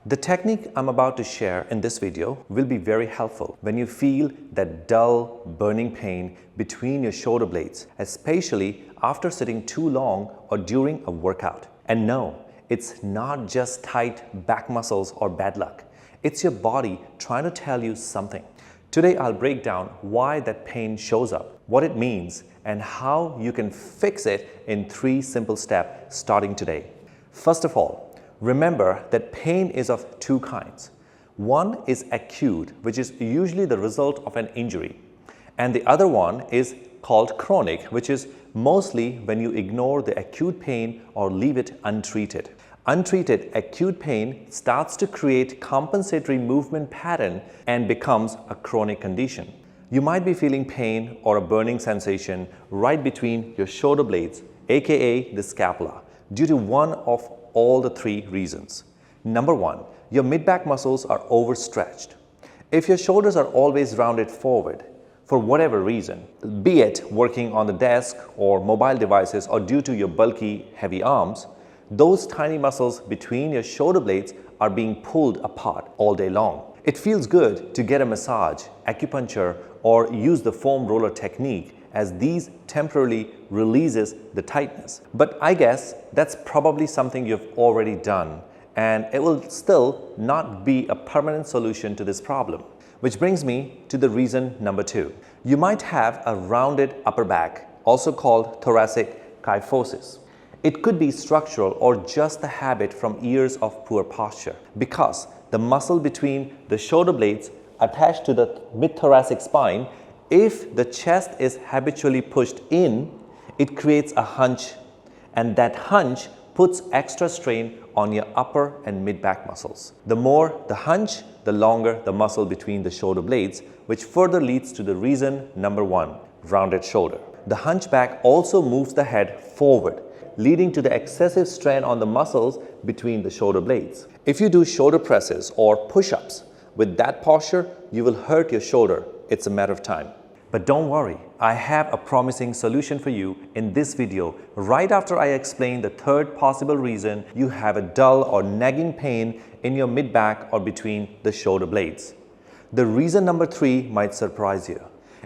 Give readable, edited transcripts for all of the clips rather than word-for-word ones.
The technique I'm about to share in this video will be very helpful when you feel that dull, burning pain between your shoulder blades, especially after sitting too long or during a workout. And no, it's not just tight back muscles or bad luck. It's your body trying to tell you something. Today, I'll break down why that pain shows up, what it means, and how you can fix it in 3 simple steps starting today. First of all, remember that pain is of 2 kinds. One is acute, which is usually the result of an injury. And the other one is called chronic, which is mostly when you ignore the acute pain or leave it untreated. Untreated acute pain starts to create compensatory movement pattern and becomes a chronic condition. You might be feeling pain or a burning sensation right between your shoulder blades, aka the scapula, due to one of all the 3 reasons. Number 1, your mid-back muscles are overstretched. If your shoulders are always rounded forward, for whatever reason, be it working on the desk or mobile devices or due to your bulky, heavy arms, those tiny muscles between your shoulder blades are being pulled apart all day long. It feels good to get a massage, acupuncture, or use the foam roller technique, as these temporarily releases the tightness. But I guess that's probably something you've already done, and it will still not be a permanent solution to this problem. Which brings me to the reason number 2. You might have a rounded upper back, also called thoracic kyphosis. It could be structural or just a habit from years of poor posture, because the muscle between the shoulder blades attached to the mid-thoracic spine, if the chest is habitually pushed in, it creates a hunch, and that hunch puts extra strain on your upper and mid-back muscles. The more the hunch, the longer the muscle between the shoulder blades, which further leads to the reason number 1, rounded shoulder. The hunchback also moves the head forward, leading to the excessive strain on the muscles between the shoulder blades. If you do shoulder presses or push-ups with that posture, you will hurt your shoulder. It's a matter of time. But don't worry, I have a promising solution for you in this video right after I explain the 3rd possible reason you have a dull or nagging pain in your mid-back or between the shoulder blades. The reason number 3 might surprise you.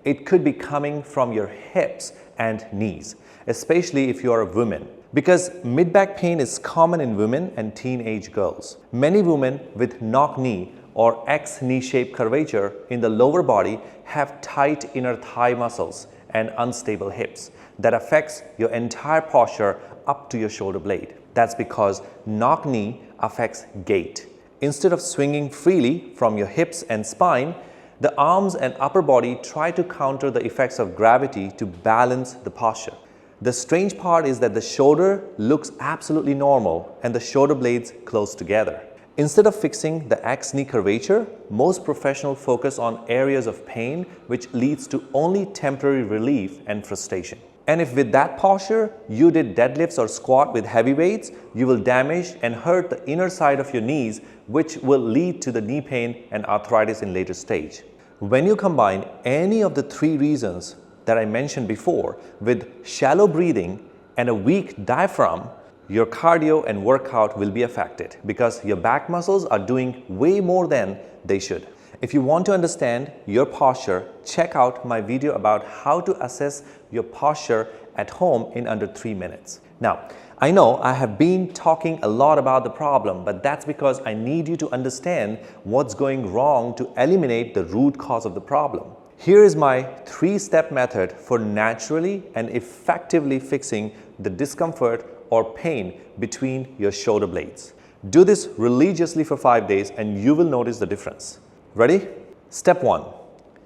It could be coming from your hips and knees, especially if you are a woman, because mid-back pain is common in women and teenage girls. Many women with knock knee or X knee-shaped curvature in the lower body have tight inner thigh muscles and unstable hips that affects your entire posture up to your shoulder blade. That's because knock knee affects gait. Instead of swinging freely from your hips and spine, the arms and upper body try to counter the effects of gravity to balance the posture. The strange part is that the shoulder looks absolutely normal and the shoulder blades close together. Instead of fixing the X knee curvature, most professionals focus on areas of pain, which leads to only temporary relief and frustration. And if with that posture you did deadlifts or squat with heavy weights, you will damage and hurt the inner side of your knees, which will lead to the knee pain and arthritis in later stage. When you combine any of the 3 reasons that I mentioned before with shallow breathing and a weak diaphragm, your cardio and workout will be affected because your back muscles are doing way more than they should. If you want to understand your posture, check out my video about how to assess your posture at home in under 3 minutes. Now, I know I have been talking a lot about the problem, but that's because I need you to understand what's going wrong to eliminate the root cause of the problem. Here is my 3-step method for naturally and effectively fixing the discomfort or pain between your shoulder blades. Do this religiously for 5 days and you will notice the difference. Ready? Step 1.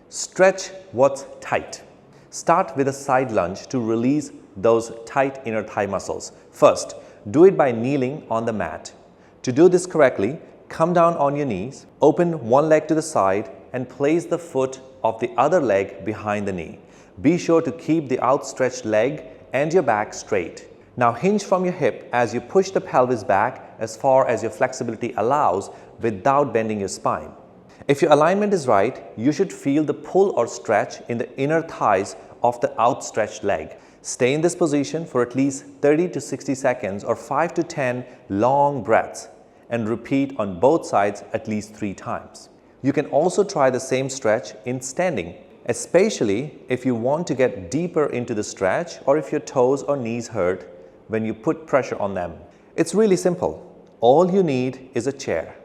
Stretch what's tight. Start with a side lunge to release those tight inner thigh muscles. First, do it by kneeling on the mat. To do this correctly, come down on your knees, open one leg to the side and place the foot of the other leg behind the knee. Be sure to keep the outstretched leg and your back straight. Now hinge from your hip as you push the pelvis back as far as your flexibility allows without bending your spine. If your alignment is right, you should feel the pull or stretch in the inner thighs of the outstretched leg. Stay in this position for at least 30 to 60 seconds or 5 to 10 long breaths. and repeat on both sides at least 3 times. You can also try the same stretch in standing, especially if you want to get deeper into the stretch or if your toes or knees hurt when you put pressure on them. It's really simple. All you need is a chair.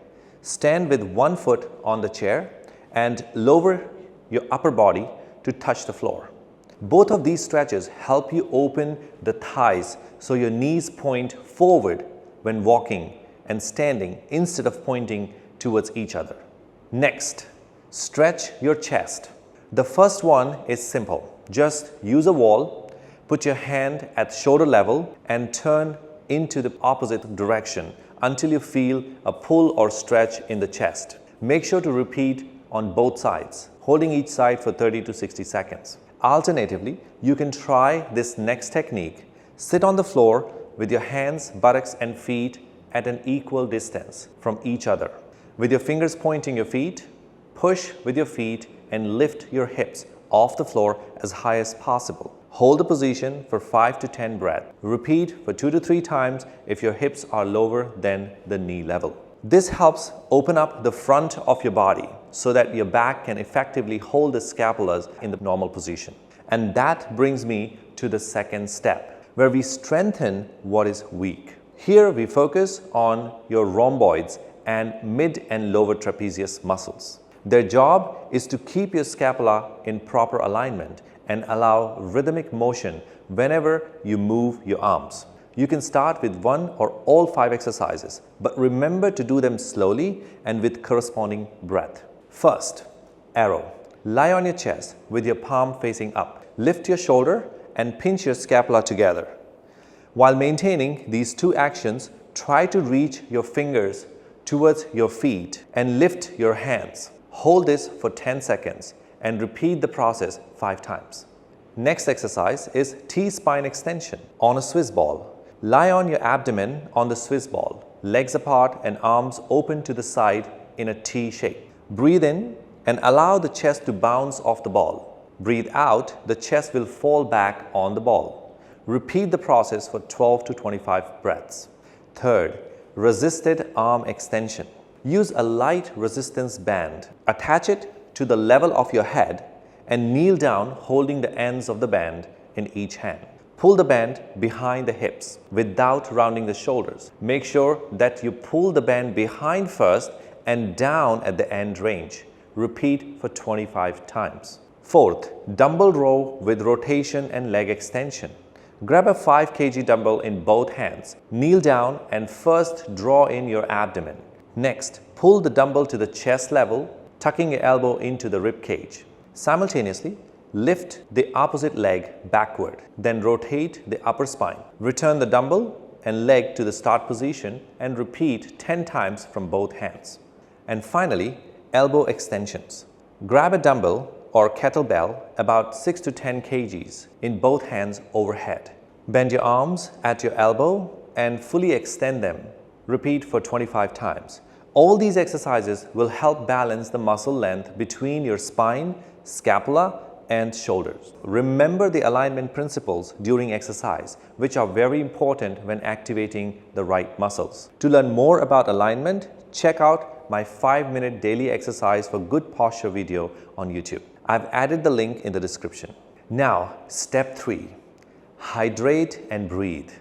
Stand with one foot on the chair and lower your upper body to touch the floor. Both of these stretches help you open the thighs so your knees point forward when walking and standing instead of pointing towards each other. Next, stretch your chest. The first one is simple. Just use a wall, put your hand at shoulder level and turn into the opposite direction until you feel a pull or stretch in the chest. Make sure to repeat on both sides, holding each side for 30 to 60 seconds. Alternatively, you can try this next technique. Sit on the floor with your hands, buttocks and feet at an equal distance from each other. With your fingers pointing your feet, push with your feet and lift your hips off the floor as high as possible. Hold the position for 5 to 10 breaths. Repeat for 2 to 3 times if your hips are lower than the knee level. This helps open up the front of your body so that your back can effectively hold the scapulas in the normal position. And that brings me to the second step, where we strengthen what is weak. Here we focus on your rhomboids and mid and lower trapezius muscles. Their job is to keep your scapula in proper alignment and allow rhythmic motion whenever you move your arms. You can start with 1 or all 5 exercises, but remember to do them slowly and with corresponding breath. First, arrow. Lie on your chest with your palm facing up. Lift your shoulder and pinch your scapula together. While maintaining these 2 actions, try to reach your fingers towards your feet and lift your hands. Hold this for 10 seconds and repeat the process 5 times. Next exercise is T-spine extension on a Swiss ball. Lie on your abdomen on the Swiss ball, legs apart and arms open to the side in a T shape. Breathe in and allow the chest to bounce off the ball. Breathe out, the chest will fall back on the ball. Repeat the process for 12 to 25 breaths. Third, resisted arm extension. Use a light resistance band. Attach it to the level of your head and kneel down holding the ends of the band in each hand. Pull the band behind the hips without rounding the shoulders. Make sure that you pull the band behind first and down at the end range. Repeat for 25 times. Fourth, dumbbell row with rotation and leg extension. Grab a 5 kg dumbbell in both hands. Kneel down and first draw in your abdomen. Next, pull the dumbbell to the chest level, tucking your elbow into the rib cage. Simultaneously, lift the opposite leg backward, then rotate the upper spine. Return the dumbbell and leg to the start position and repeat 10 times from both hands. And finally, elbow extensions. Grab a dumbbell or kettlebell about 6 to 10 kgs in both hands overhead. Bend your arms at your elbow and fully extend them. Repeat for 25 times. All these exercises will help balance the muscle length between your spine, scapula, and shoulders. Remember the alignment principles during exercise, which are very important when activating the right muscles. To learn more about alignment, check out my 5-minute daily exercise for good posture video on YouTube. I've added the link in the description. Now, step 3, hydrate and breathe.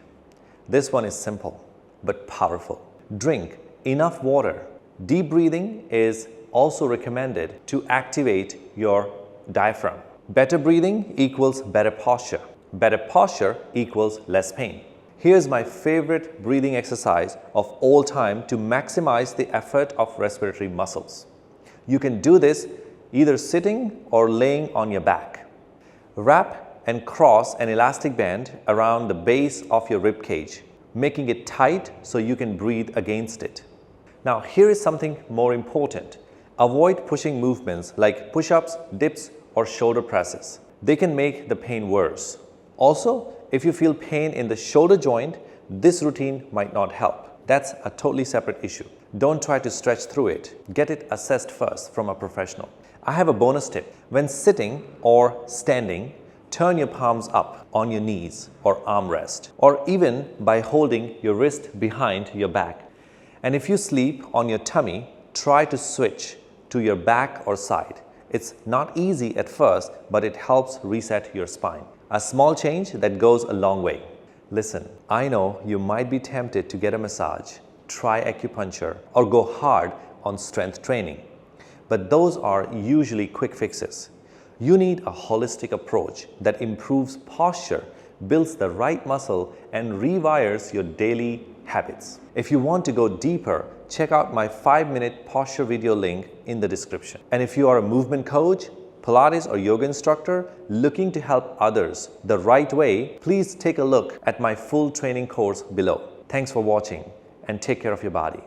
This one is simple but powerful. Drink enough water. Deep breathing is also recommended to activate your diaphragm. Better breathing equals better posture. Better posture equals less pain. Here's my favorite breathing exercise of all time to maximize the effort of respiratory muscles. You can do this either sitting or laying on your back. Wrap and cross an elastic band around the base of your rib cage, making it tight so you can breathe against it. Now, here is something more important. Avoid pushing movements like push-ups, dips, or shoulder presses. They can make the pain worse. Also, if you feel pain in the shoulder joint, this routine might not help. That's a totally separate issue. Don't try to stretch through it. Get it assessed first from a professional. I have a bonus tip. When sitting or standing, turn your palms up on your knees or armrest, or even by holding your wrist behind your back. And if you sleep on your tummy, try to switch to your back or side. It's not easy at first, but it helps reset your spine. A small change that goes a long way. Listen, I know you might be tempted to get a massage, try acupuncture, or go hard on strength training. But those are usually quick fixes. You need a holistic approach that improves posture, builds the right muscle, and rewires your daily habits. If you want to go deeper, check out my 5-minute posture video link in the description. And if you are a movement coach, Pilates or yoga instructor looking to help others the right way, please take a look at my full training course below. Thanks for watching and take care of your body.